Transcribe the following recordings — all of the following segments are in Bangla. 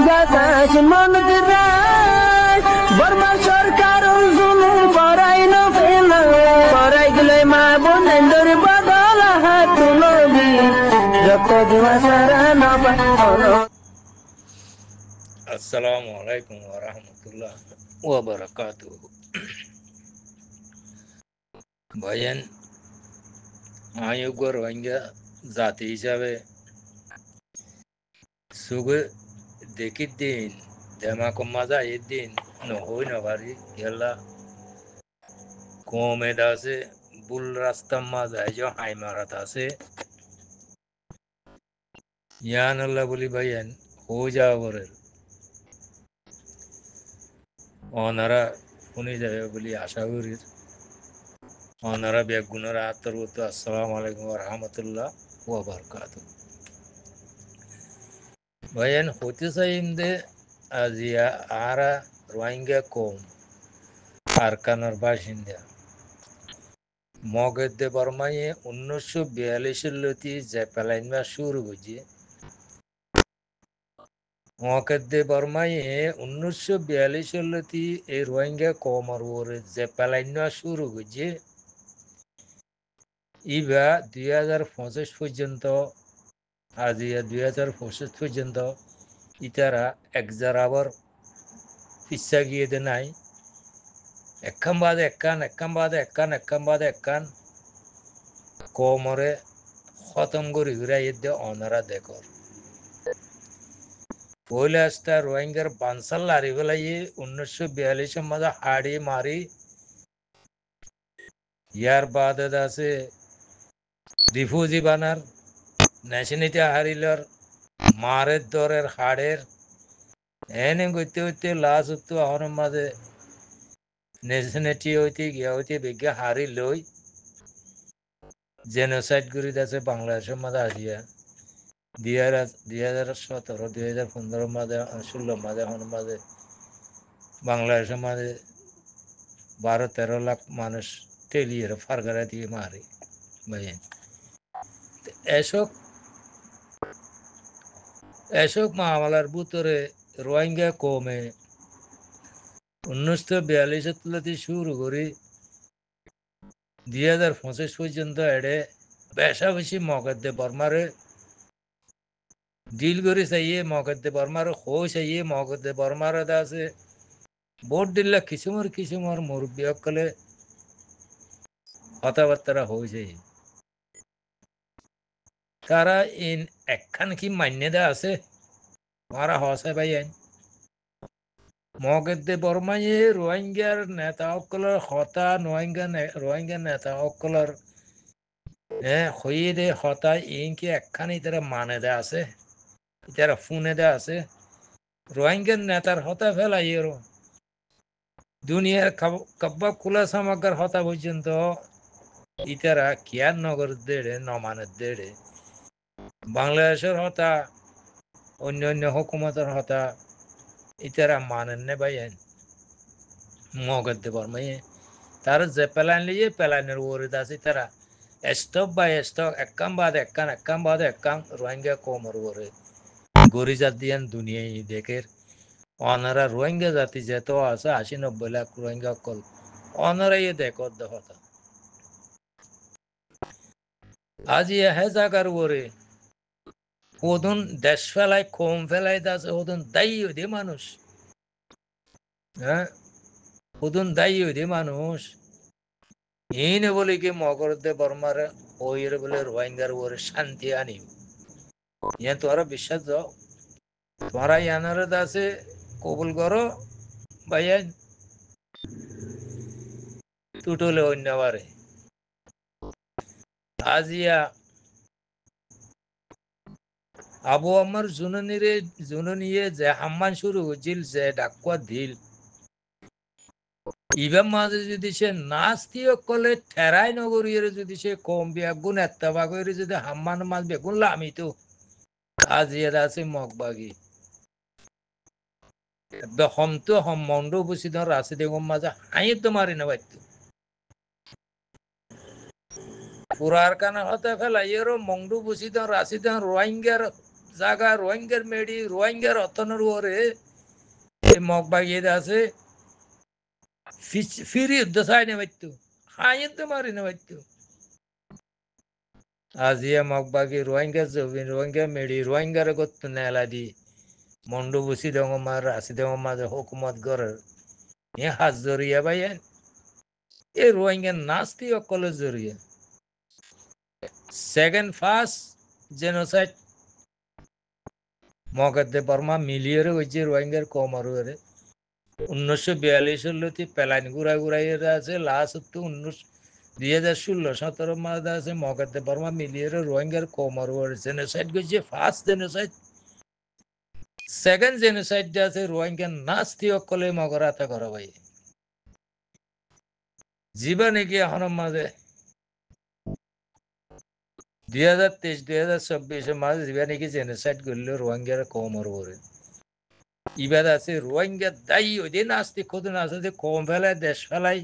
বাতাস মনত রায় বর্মা সরকার জুলুম করাই না ফেলা করাই গেলে মা বোনেদের বদল হাত তুলবি যত দিবা সারা না পালো। আসসালামু আলাইকুম ওয়া রাহমাতুল্লাহ ওয়া বারাকাতুহু। ভাইয়েন আয়োগর রোহিঙ্গা জাতি হিসাবে সুগে দেখির দিন দেমা কম্মাজা এর দিন নহই নবারি গেলা কমেদ আছে বুল রাস্তা মাজা যে হাই মারাত আছে ইয়ান আল্লাহ বলি ভাইয়েন হো যাওয়া বলে ওনারা শুনি যাবে বলি আশা করি। ওনারা বেগুনের আত্মরত। আসসালামু আলাইকুম ওয়া রাহমাতুল্লাহ ওয়া বারাকাতুহু। ভাইয়েন হতে চাইন্দে আজিয়া আরা রোহিঙ্গা কম আরকানের বাসিন্দা মগেদে বর্মায়ে 1942 লতি যে পেলাইনবা শুরু হয়েছে মগেদে বর্মায়ে 1942 লতি এই রোহিঙ্গা কমর ওরে যে পেলাইনবা শুরু হয়েছে ইবা 2025 পর্যন্ত আজিয়া 2025 পর্যন্ত ইতারা একজারাবর পিছা গিয়ে দে নাই একান বাদে একান কমরে খতম করি ঘুরাই দে অনারা দেখর পহলে আসতা রোহিঙ্গার বানসাল লারি বেলাইয়ে 1942 মাঝে হাড়ি মারি ইয়ার বাদে আছে রিফিউজি বানার ন্যাশনালিটি হারিলর মারের দরের হাড়ের এনে গইতে হইতে লাশ হতো আমার মাঝে ন্যাশনালিটি হইতে গিয়া হইতে বেগে হারি লই জেনোসাইড করি আছে বাংলাদেশের মাঝে আসিয়া 2017 2015 মাঝে 16 মাঝে এখন মাঝে বাংলাদেশের মাঝে 12-13 লাখ মানুষ টেলিয়ে ফারগারা দিয়ে মারে ভাইয়েন এসব মামলার ভিতরে রোহিঙ্গা কমে 1942 শুরু করি 2025 পর্যন্ত এডে বেশা বেশি মগদ্দে বর্মারে ডিল করে চাইয়ে মগদ্দে বর্মারে হো চাইয়ে মগদ্দে বর্মারে আছে ভোট দিল্লা কিসুমর মুরব্বী সকলে কথাবার্তা হয়েছে তারা ইন একখান কি মান্যতা আছে মারা হসে ভাই মগদ্দে বর্মায়ে রোহিঙ্গার নেতা সকলের হতা রোহিঙ্গা নেতা সকলের হইয়ে দে হতা ইনকি একখান ইতারা মানে দে আছে ইতারা ফুনে দে আছে রোহিঙ্গার নেতার হতা ফেলাই দুনিয়ার কাব্বা কুলা সামাগার হতা পর্যন্ত ইতারা কিয়ার নগর দেড়ে নমানের দেড়ে বাংলাদেশের হতা অন্য হুকুমতের হতা ইতারা মানেন নে ভাইয়েন মগদ্দে বর্মায়ে তার যে পেলাইন লিয়ে পেলাইনের ওরে আছে তারা স্টপ বাই স্টপ একান বাদ একান রোহিঙ্গা কমর ওরে গরিজাত দিয়ান দুনিয়ায় দেখের অনারা রোহিঙ্গা জাতি যেত আছে 80-90 লাখ রোহিঙ্গা কল অনারা দেখো হতা আজ হে জাগার ওরে ওদন দেশ ফেলায় কম ফেলায় আছে ওদন দায়ী দে মানুষ হ্যাঁ ওদন দায়ী দে মানুষ ইনে বলে কি মগরদে বর্মারে ওইর বলে রোহিঙ্গার ওরে শান্তি আনিব ইয়া তোরা বিশ্বাস দাও তোরা ইয়ানারে দাসে কবুল করো ভাইয়া টুটলে অন্যবারে আজিয়া আবু আমার জুননিয়ে যে হাম্মান শুরু হয়েছিল যে ডাকুয়া দিল ইবার মাঝে যদি সে নাস্তিও কলে ঠেরাই নগরীর যদি সে কম বেগুন এত্তাবা করে যদি হাম্মান মাছ বেগুন লামি তো আজিয়া আছে মগবাগি হমতো হম মন্ড বসি ধর রাশি দেখুন মাঝে হাই তো মারি না বাইতো পুরার কানা হতে ফেলা এরও মংডু বসি ধর রাশি ধর রোহিঙ্গার জাগা রোহিঙ্গার মেডি রোহিঙ্গার অতনের ওরে মগ বাগিয়ে আছে ফিরি যুদ্ধ চাই না বাড়তো হাইতে মারি না বাড়তো আজিয়া মগ বাগি রোহিঙ্গা জবি রোহিঙ্গা মেডি রোহিঙ্গার গত নেলা দি মন্ডু বুসি দঙ্গ মার আসি দঙ্গ মাঝে হুকুমত গড়ের এ হাত জড়িয়া বাইন এ রোহিঙ্গা নাস্তি অকলের জড়িয়ে সেকেন্ড ফার্স্ট জেনোসাইড মগদে বর্মা মিলিয়ে হয়েছে রোহিঙ্গার কম আরো 1942 লতি পেলাইন ঘুরাই আছে লাস্ট তো 2016-17 মাঝে আছে মগদে বর্মা মিলিয়ে রোহিঙ্গার কম আরো জেনোসাইড গেছে ফার্স্ট জেনোসাইড সেকেন্ড জেনোসাইড আছে রোহিঙ্গা নাস্তি অকলে মগরাতে করা ভাই জীবন কি এখন মাঝে 2023-2024 মাঝে জীবন কি জেনোসাইড করলে রোহিঙ্গার কম আরো ইবাদ আছে রোহিঙ্গা দায়ী ওই দিন আসতে কদিন আছে যে কম ফেলায় দেশ ফেলাই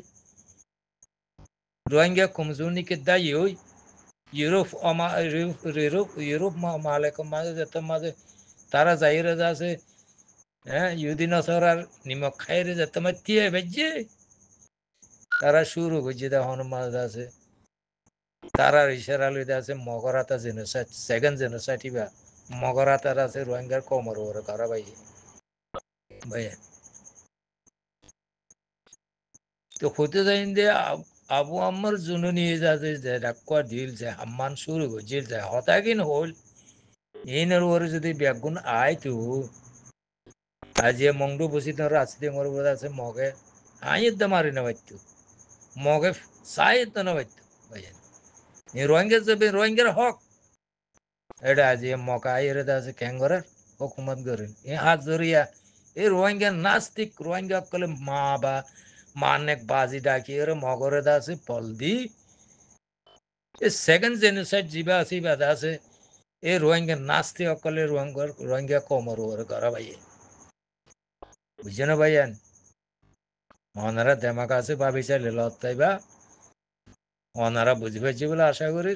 রোহিঙ্গা কমজোরিকে দায়ী ওই ইউরোপ ইউরোপ মালেকম মাঝে যেত মাঝে তারা যাইরে আছে হ্যাঁ ইউদিন আর নিমক খাইরে যেত মাতিয়ে ভেজে তারা শুরু করছে তখন মাঝে আছে তারা ইশারা লইতে আছে মগরাতা জেনোসাইড সেকেন্ড জেনোসাইড ইবা মগরাতার আছে রোহিঙ্গার কমর ওরে করা ভাই ভাই তো হতে যাই যে আবু আমার জন্য নিয়ে যাচ্ছে যে ডাক্কা দিল যে হাম্মান শুরু করছে যে হতাকিন হল এইনার ওরে যদি বেগুন আয় তো আজি মংডু বসি তোর আসতে মোর বোধ আছে মগে আইত মারি না বাইতো মগে সাইত না বাইতো ভাই এই রোহিঙ্গা যাবে রোহিঙ্গার হক এটা আজি মকা আইরে আছে ক্যাঙ্গরের হুকুমত করেন এই হাত জড়িয়া এই রোহিঙ্গা নাস্তিক রোহিঙ্গা কলে মা বা মানেক বাজি ডাকি এর মগরে আছে পলদি এই সেকেন্ড জেনোসাইড জিবা আছে বাদা আছে এই রোহিঙ্গা নাস্তি অকলে রোহিঙ্গা কমর ওরে করা ভাই বুঝছে না ভাইয়ান ওনারা দেমাক আছে ভাবি চাইলে লতাইবা ওনারা বুঝি পাইছে বলে আশা করি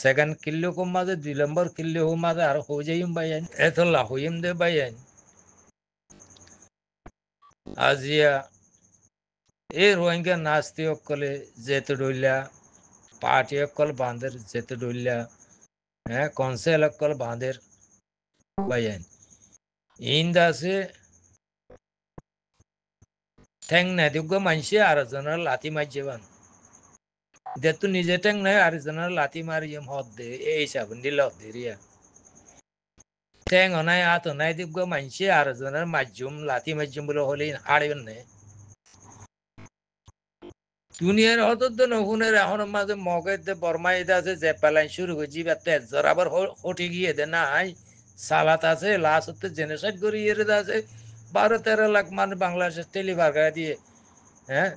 সেকেন্ড কিল্লো কম মাঝে 2 নম্বর কিল্লো হোম মাঝে আর হয়ে যাইম ভাইয়ান এত লাহইম দে ভাইয়ান আজিয়া এই রোহিঙ্গা নাস্তি অকলে যেতে ডইলা পার্টি অকল বাঁধের যেতে ডইলা হ্যাঁ কনসেল অকল বাঁধের ভাইয়ান ইন্দ আছে ঠ্যাং নাই দিগ্য মানসি আর জনের লাথি মারছে বান যেহেতু নিজে ঠ্যাং নাই আর জনের লাথি মারি হদ দে এই হিসাব দিল রিয়া ঠ্যাং নাই হাত নাই দিগ্য মানসি আর জনের মাধ্যম লাথি মাধ্যম বলে হলে হাড়বেন না দুনিয়ার হত নহুনের এখন মাঝে মগের দে বর্মাই আছে যে পেলাইন শুরু করছি তেজ আবার হটে গিয়ে দে নাই সালাত আছে লাস্ট হতে জেনোসাইড করি এর আছে 12-13 লাখ মানুষ বাংলাদেশের টেলিভার গায়ে দিয়ে হ্যাঁ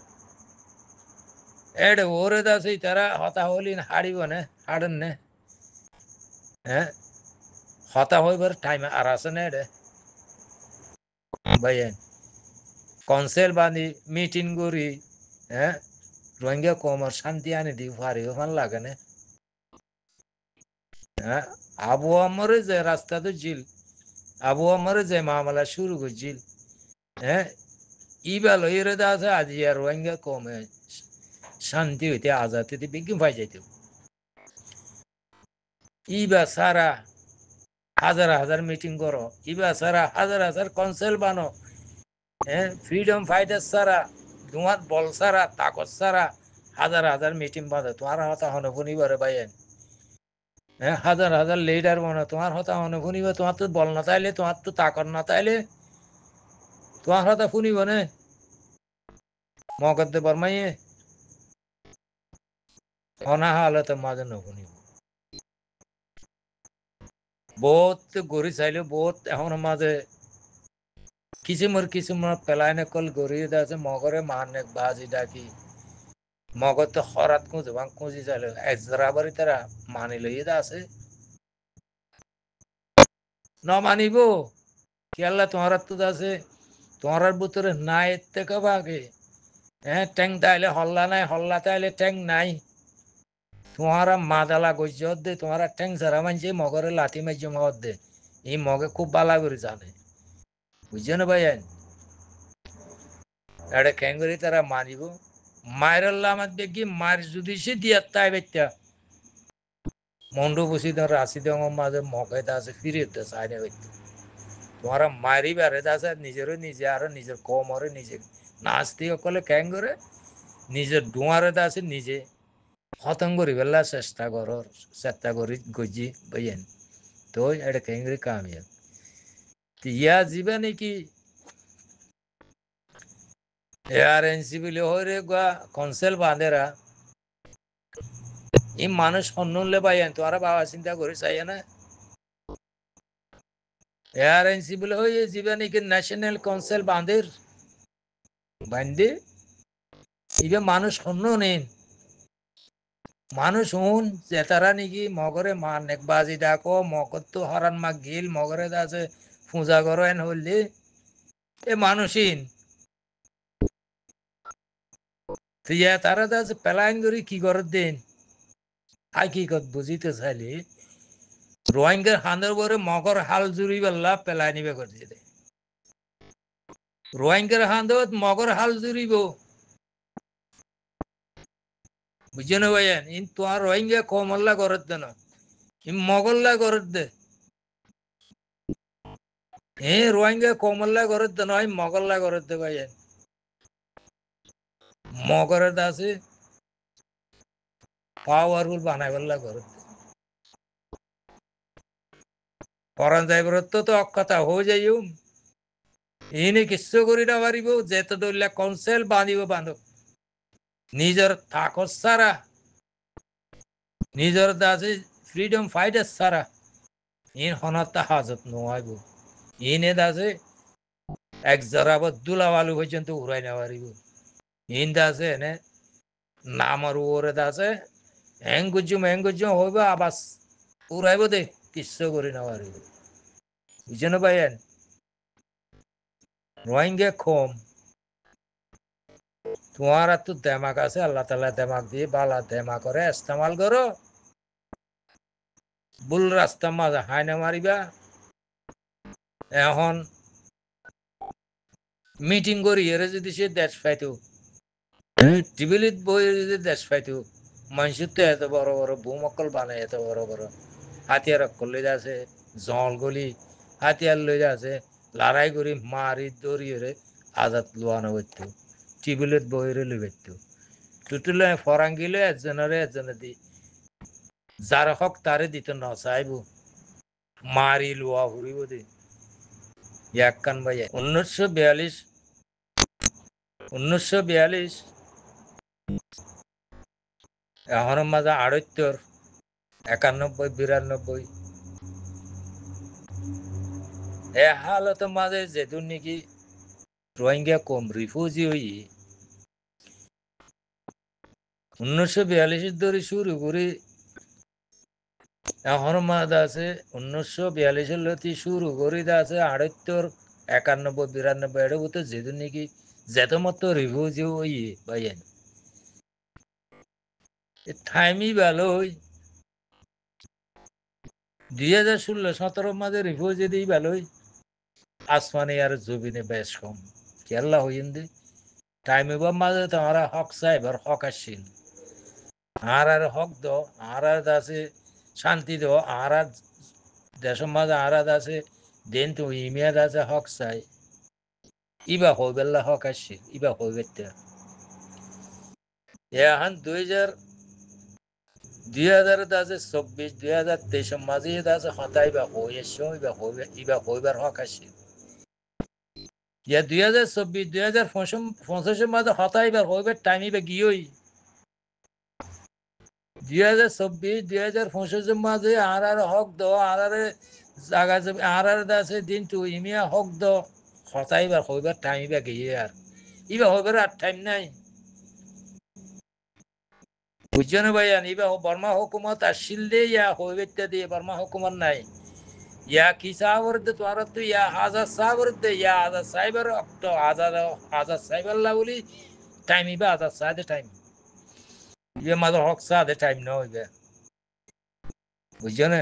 এডে ওরে আছে তারা হতা হলি হাড়িব না হাড়েন না হ্যাঁ হতা হইবার টাইম আর আছে না এডে ভাইয়েন কনসেল বাঁধি মিটিং করি হ্যাঁ রোহিঙ্গা কমর শান্তি আনি দি পারি ওখান লাগে না হ্যাঁ আবু আমরে যে রাস্তা তো জিল আবু আমরে যে মামলা শুরু করছিল হ্যাঁ ইবাল এরে আছে আজি আর রোহিঙ্গা কমে শান্তি হইতে আজাদ হইতে বিজ্ঞান পাই যাইতে ইবা সারা হাজার হাজার মিটিং করো ইবা সারা হাজার হাজার কনসেল বানো হ্যাঁ ফ্রিডম ফাইটার সারা ধোঁয়াত বল সারা তাকত সারা হাজার হাজার মিটিং বাঁধো তোমার হতা হনফুনিবারে বাইন হ্যাঁ হাজার হাজার লিডার বানো তোমার হতা হনফুনিব তোমার তো বল না তাইলে তোমার তো তাকত না তাইলে তোমার হতা ফুনিব না মগদ্দে বর্মাইয়ে অনাহালতে মাঝে নফুনিব বহুত গড়ি চাইলে বহুত এখন মাঝে কিছুমার পেলাইনে কল গড়ি আছে মগরে মানেক বাজি ডাকি মগর তো হরাত কুঁজে ভাঙ কুঁজি চাইলে একজরাবারি তারা মানি লইয়ে আছে ন মানিব খেয়াল্লা তোমার তো আছে তোমার ভিতরে নাই থেকে বাগে হ্যাঁ ট্যাং তাইলে হল্লা নাই হল্লা তাইলে ট্যাং নাই তোমারা মাদালা গজ্জত দে তোমারা ঠ্যাংসারা মানছে মগরে লাথি মাইজ মত দে এই মগে খুব বালা করে জানে বুঝছো না ভাই এটা খ্যাঙ্গরি তারা মারিব মায়েরাল্লা আমার দেখি মার যদি সে দিয়া তাই বেত্যা মন্ডু বসি ধর রাশি দেওয়া মাঝে মকাইতে আছে ফিরে চাইনে বেত্যা তোমারা মারি বেড়ে আছে নিজেরও নিজে আরো নিজের কমরে নিজে নাচতে অকলে খ্যাঙ্গরে নিজের ডুয়ারে আছে নিজে খতম করি বেলা চেষ্টা করি গজি বইয়েন তো এটা খ্যাঙ্গরি কামিয়াব ইয়া যাবে নাকি এআরএনসি বলে হরে গা কনসেল বাঁধেরা এই মানুষ অন্যলে পাইয়েন তোরা বাবা চিন্তা করে চাই না এআরএনসি বলে হয়ে যাবে নাকি ন্যাশনাল কাউন্সিল বাঁধের বান্ধে ইবে মানুষ অন্য নেন মানুষ হুন যে তারা নাকি মগরে মানেক বাজি ডাকো মগর তো হরান মা গিল মগরে আছে পূজা করেন হইলে এ মানুষইন তারা আছে পেলাইন করি কি করে দেন হাকিকত বুঝিতে চাইলে রোহিঙ্গার হাঁদের বরে মগর হাল জুড়ি বেলা পেলাই নিবে করছে রোহিঙ্গার হাঁদত মগর হাল জুড়িব বুঝছো না ভাইয়ান ইন তোমার রোহিঙ্গা কমল্লা করত দে না ইন মগল্লা করত দে রোহিঙ্গা কমল্লা করত দে নয় মগল্লা করত দে ভাইয়ান মগরের আছে পাওয়ারফুল বানাই বললা করত পরান যাইবার তো অক্ষতা হয়ে যাইও ইনি কিচ্ছু করি না পারিব যেতে ধরলে কনসেল বাঁধিব বাঁধব নিজের তাকত সারা নিজের আছে ফ্রিডম ফাইটার সারা ইন হনতা হাজত নয় ইনে আছে এক জরাবত দুলাবালু পর্যন্ত উড়াই না পারিব ইন আছে এনে নামার ওরে আছে হ্যাঙ্গুজুম হইব আবাস উড়াইব দে কিচ্ছু করি না পারিব বুঝছো না ভাইয়েন রোহিঙ্গা কম তোমার তো দেমাক আছে আল্লাহ তালা দেমাক দিয়ে বালা দেমা করে ইস্তেমাল করো বুল রাস্তা মাঝে হাইনা মারিবা এখন মিটিং করি এর যদি সে দেশ পাইতো টিভিলিত বই যদি দেশ পাইতো মানুষের তো এত বড় বড় ভূমকল বানায় এত বড় বড় হাতিয়ার অক্কল লই আছে জল গলি হাতিয়ার লই আছে লড়াই করি মারি দড়িয়ে আজাদ লোয়ানো করতো টিভিলিত বইরে লই পাইতো টুটুলে ফরাঙ্গিলে একজনের দি যার হক তারে দিত না চাইব মারি লোয়া ঘুরিব দি এক কান ভাই 1942 এখনের মাঝে 78 91 92 এ হালত মাঝে যেদুন নাকি রোহিঙ্গা কম রিফিউজি হই 1942 ধরে শুরু করে এখন মাঝে আছে 1942 লতি শুরু করে আছে 78 91 92 এর ভিতরে যেদুন নাকি যেত মতো রিফিউজি হই ভাইয়েন টাইমই ভালো হই 2016-17 মাঝে রিফিউজি দিই ভালো হই আসমানে আর জমিনে বেশ কম কেরলা হইন দি টাইমে বা মাঝে তোমারা হক চাইবার হক আসছিল আর হক দো আর আছে শান্তি দো আর দেশের মাঝে আর আছে দেন তো ইমিয়াদ আছে হক চাই ইবা হইবেল্লা হক আসছিল ইবা হইবে এখন 2024 2023 মাঝে আছে হতাই বা হয়েছে ইবা হইবার হক আসছিল ইয়া 2024 2025 মাঝে হতাইবার হইবে টাইম ইবা গিয়েই 2024 2025 মাঝে আর হক দ আর জায়গা আর আছে দিন তো ইমিয়া হক দ হতাইবার হইবার টাইম ইবা গিয়ে আর ইবা হইবার আর টাইম নাই বুঝছো না ভাইয়ান ইবা বর্মা হুকুমত আসছিল দে ইয়া হইবে দিয়ে বর্মা হুকুমত নাই ইয়া কি সাবর দে তোর তো ইয়া আজাদ সাবর দে ইয়া আজাদ সাইবার তো আজাদ সাইবার লা বলি টাইম ইবা আজাদ সাইদে টাইম ইয়ে মাঝে হক সাথে টাইম না হইবে বুঝছো না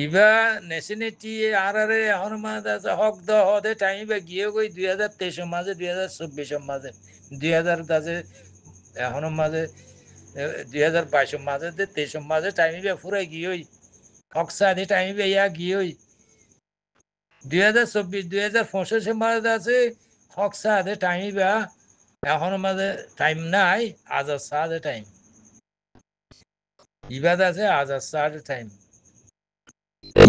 ইবা নেশনেটি আরে এখন মাঝে আছে হক দ হদে টাইম বা গিয়ে গই 2023 মাঝে 2024 মাঝে 2000 আছে এখন মাঝে 2022 মাঝে 23 মাঝে টাইম বা ফুরাই গিয়ে হক সাথে টাইম বা ইয়া গিয়ে 2024 2025 মাঝে আছে হক সাথে টাইম বা এখন মাঝে টাইম নাই আজাদ সাথে টাইম ইবাদ আছে আজাদ সাথে টাইম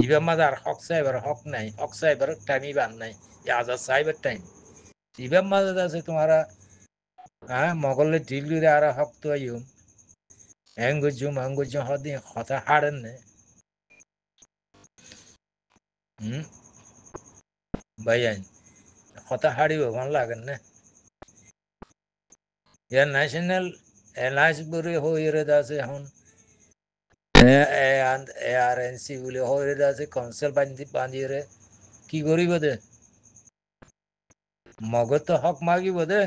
ইবা মাঝে আর হক সাহেবের হক নাই হক সাহেবের টাইমই বান নাই আজাদ সাহেবের টাইম ইবা মাঝে আছে তোমারা হ্যাঁ মগলের ঢিল আর হক তো আইও হ্যাঙ্গুজুম হদি কথা হারেন না ভাই কথা হারিব ভাল লাগেন না ইয়ার ন্যাশনাল এলায়েন্স বলে হয়ে আছে এখন এআরএনসি বলে হয়ে আছে কাউন্সিল বান্ধিয়ে কি করিব দে মগজ তো হক মাগিব দে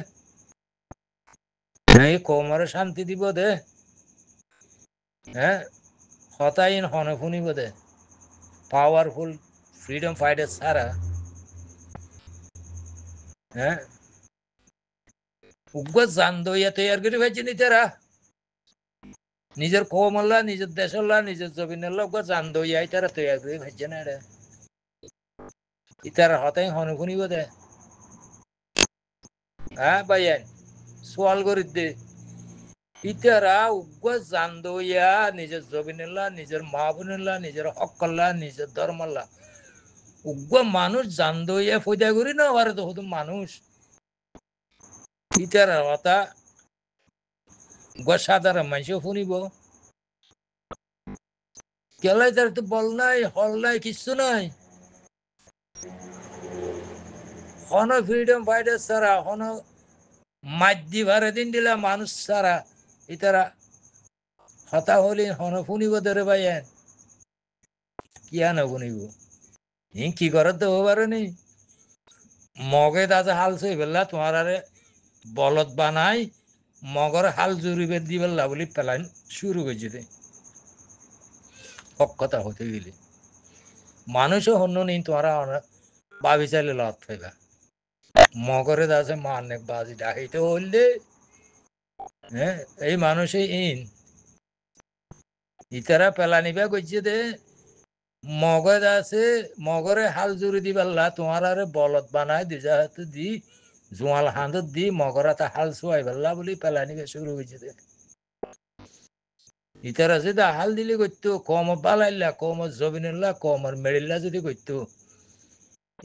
এই কোমরে শান্তি দিব দে হ্যাঁ হতাইন হনে শুনিব দে পাওয়ারফুল ফ্রিডম ফাইটার ছাড়া হ্যাঁ উগ্র জান দইয়া তৈয়ার করে ফেলছে নি তারা নিজের কৌমল্লা নিজের দেশল্লা নিজের জমিনের লোক জান দইয়াই তারা তৈয়ার করে ফেলছে না রে ইতারা হতাই হনে শুনিব দে হ্যাঁ ভাইয়ান সোয়াল করে দে ইতারা উগ্র জান দইয়া নিজের জমিনেল্লা নিজের মা বোনেল্লা নিজের হকল্লা নিজের ধর্মল্লা উগ্র মানুষ জান দইয়া ফয়দা করি না আর তো শুধু মানুষ ইতারা হতা সাধারণ মানুষও শুনিব কেলাই তার তো বল নাই হল নাই কিচ্ছু নাই হন ফ্রিডম ফাইটার ছাড়া হন মাধ্যি ভারে দিন দিলা মানুষ ছাড়া ইতারা হতা হলি হন শুনিব ধরে ভাইয়েন কিয়া না শুনিব ই কি করার তো পারে নি মগে দাদা হাল সই বেলা তোমার আরে বলদ বানাই মগর হাল জুড়িবে দি বেলা বলি পেলাইন শুরু করছে দে কথা হতে গেলে মানুষও হন্য নেই তোমারা ভাবি চাইলে লত পাইবা মগরে দাসে মানে বাজি ডাকিতে হইলে হ্যাঁ এই মানুষে ইন ইতারা পেলানিবা করছে দে মগজ আছে মগরে হাল জুড়ি দি পাল্লা তোমার আরে বলদ বানায় দুজা হাতে দি জোয়াল হাঁদত দি মগরাতে হাল চুয়াই পাল্লা বলি পেলানিবা শুরু হয়েছে দে ইতারা যদি হাল দিলে করতো কম পালাইলা কম জবিনল্লা কমর মেরিল্লা যদি করতো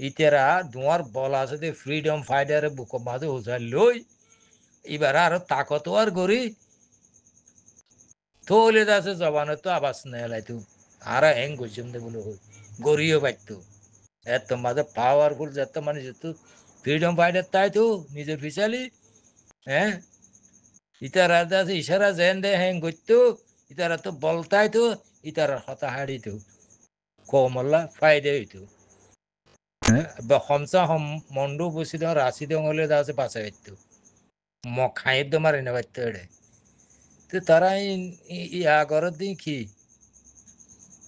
ইতারা তোমার বলা যদি ফ্রিডম ফাইটারে বুক মাঝে উজার লই এবার আরো তাকতওয়ার করি তোলে আছে জবানে তো আবাস নেলাই তু আর হ্যাং করছিম দে বলে হই গড়িও পাইতো এত মাঝে পাওয়ারফুল যত মানে যেত ফ্রিডম ফাইটার তাই তো নিজের ফিসালি হ্যাঁ ইতারা আছে ইশারা জেন দে হ্যাং করতো ইতারা তো বলতাই তো ইতারা হতা হাড়ি তো কমল্লা ফাইদে হইতো হমসা হম মন্ডু বসি দং রাশি দং হলে আছে বাঁচা হইতো খাইয়ের দো মারি না পারতো এড়ে তো তারা ইয়া করত দিই কি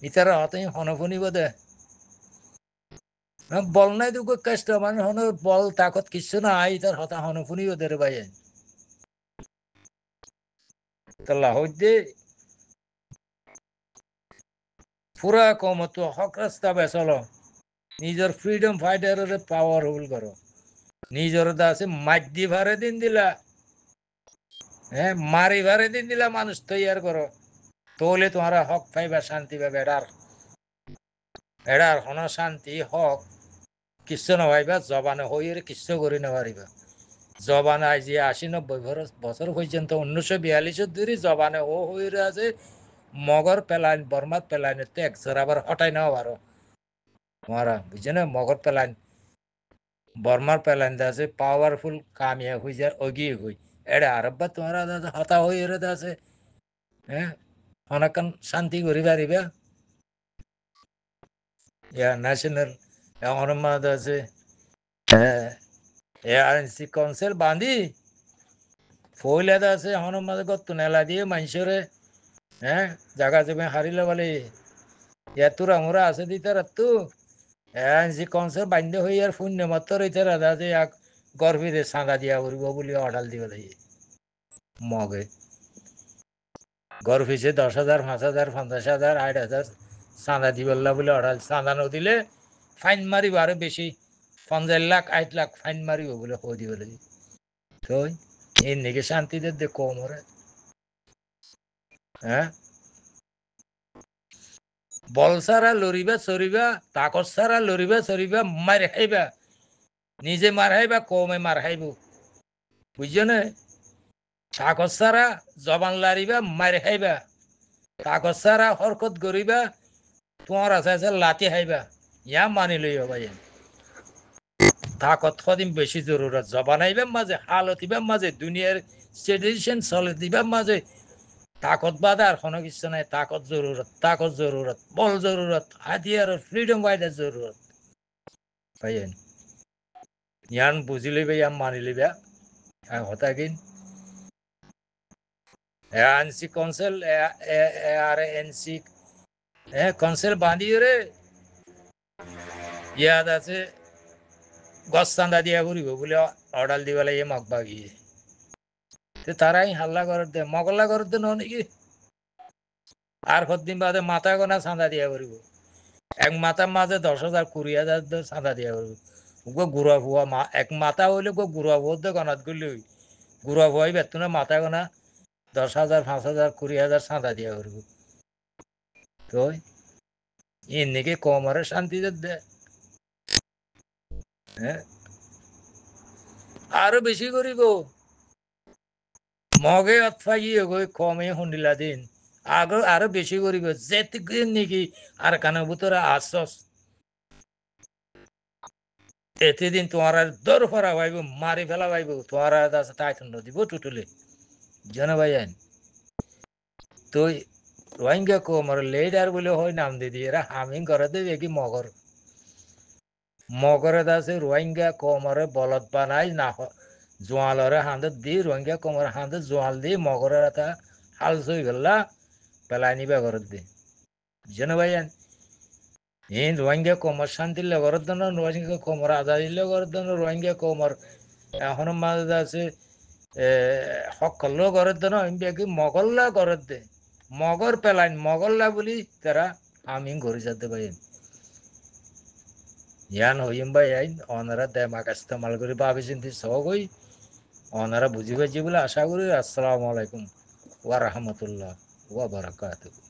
ইতারা হতাই হনফুনিব দে বল নাই তো কষ্ট মানে হন বল তাকত কিছু নাই তার হতা হনফুনিব দে রে ভাই তাল্লা হইতে পুরা কমত হক রাস্তা বেচল নিজের ফ্রিডম ফাইটারের পাওয়ারফুল করো নিজের আছে মাধ্যি ভারে দিন দিলা হ্যাঁ মারি ভারে দিন দিলা মানুষ তৈয়ার করো তোলে তোমার হক পাইবা শান্তি পাবে এডার হন শান্তি হক কিচ্ছু নভাইবা জবানে হইয়ের কিচ্ছু করে নেওয়ারিবা জবানে আজি 80-90 বছর পর্যন্ত 1942 ধরে জবানে ও হয়ে আছে মগর পেলাইন বর্মাত পেলাইন এক আবার হটাই নেওয়া পারো তোমারা বুঝছে না মগর পেলাইন বর্মার পেলাইন আছে পাওয়ারফুল কামিয়া হয়ে যায় অগিয়ে হই এড়ে আরব্বা তোমারা হতা হয়ে আছে হ্যাঁ অনেকক্ষণ শান্তি করি পারিবা ইয়া ন্যাশনাল অনুমাদ আছে হ্যাঁ এআরএনসি কাউন্সিল বাঁধি ফইলাদ আছে হনুর মাঝে গত নেলা দিয়ে মানুষরে হ্যাঁ জাগা জমি হারিলে বলে এতুরা মোরা আছে দিতে রাত্তু যে কনসে বান্ধে হই আর শূন্য মাত্র রইতে রাধা যে এক গর্ভীরে চাঁদা দিয়া উড়ব বলে অর্ডার দিব লাগে মগে গর্ভিছে 10,000 5,000 50,000 60,000 চাঁদা দিবল্লা বলে অর্ডার চাঁদা নদিলে ফাইন মারিব আরো বেশি 50 লাখ 8 লাখ ফাইন মারিব বলে হো দিব লাগে তো এর নাকি শান্তিদের দে কম ওরে হ্যাঁ বল সারা লড়িবা চড়িবা তাকত সারা লড়িবা চড়িবা মার খাইবা নিজে মার খাইবা কমে মার খাইব বুঝছো না তাকত সারা জবান লারিবা মার খাইবা তাকত সারা হরকত করিবা তোমার আছে আছে লাতি খাইবা ইয়া মানি লইও ভাই তাকত খদিম বেশি জরুরত জবান আইবা মাঝে হালতিবা মাঝে দুনিয়ার ট্রেডিশন চলে দিবা মাঝে তাকত বাদে আর কোনো কিছু নাই তাকত জরুরত বল জরুরত হাতিয়ার ফ্রিডম ফাইটার জরুরত ভাইয়েন ইয়ান বুঝি লইবা ইয়ান মানি লইবা হতা কিন এনসি কাউন্সিল আর এনসি কাউন্সিল বাঁধিয়ে রে ইয়াদ আছে গছ চান্দা দিয়া ঘুরিব বলে অর্ডার দিবা লাগে মগবা গিয়ে তারাই হাল্লা করে দে মগল্লা করে দে নাকি আর কতদিন বাদে মাথা গোনা চাঁদা দিয়া করিব এক মাথার মাঝে 10,000 20,000 চাঁদা দিয়া করিব গো গুড়া ভুয়া এক মাথা হইলে গো গুড়া ভুয়া গনাত করলে গুড়া ভুয়াই বেতনে মাথা গোনা 10,000 5,000 20,000 চাঁদা দিয়া করিব তো এর নাকি কম আরে শান্তিতে দে হ্যাঁ আরো বেশি করিব মগে অতফাইয়ে গই কমে শুনিলা দিন আগে আরো বেশি করিব যেদিন নাকি আর কানের ভিতরে আসস এতদিন তোমার দর ফরা ভাইব মারি ফেলা ভাইব তোমার তাই দিব টুটুলে জানো ভাই তো রোহিঙ্গা কমর লেডার বলে হয় নাম দিদি এরা হামিং করে দেবে কি মগরে আছে রোহিঙ্গা কমরে বলদ বানাই না জোয়ালরে হাঁদত দি রোহিঙ্গা কমর হাঁদত জোয়াল দি মগরের এটা হাল চই গেলা পেলাই নিবা ঘরত দি জানো ভাই এই রোহিঙ্গা কমর শান্তি লগরের জন্য রোহিঙ্গা কমর আজাদি লগরের জন্য রোহিঙ্গা কমর এখনো মাঝে আছে সকল ঘরের জন্য কি মগল্লা ঘরের দে মগর পেলাইন মগল্লা বলি তারা আমি ঘরে যেতে পারি ইয়ান হইম ভাই আইন ওনারা দেমাক ইস্তেমাল করে ভাবি চিন্তি সব হই ওনারা বুঝি পাইছি বলে আশা করি। আসসালামু আলাইকুম ওয়া রাহমাতুল্লাহ ওয়া বারাকাতুহু।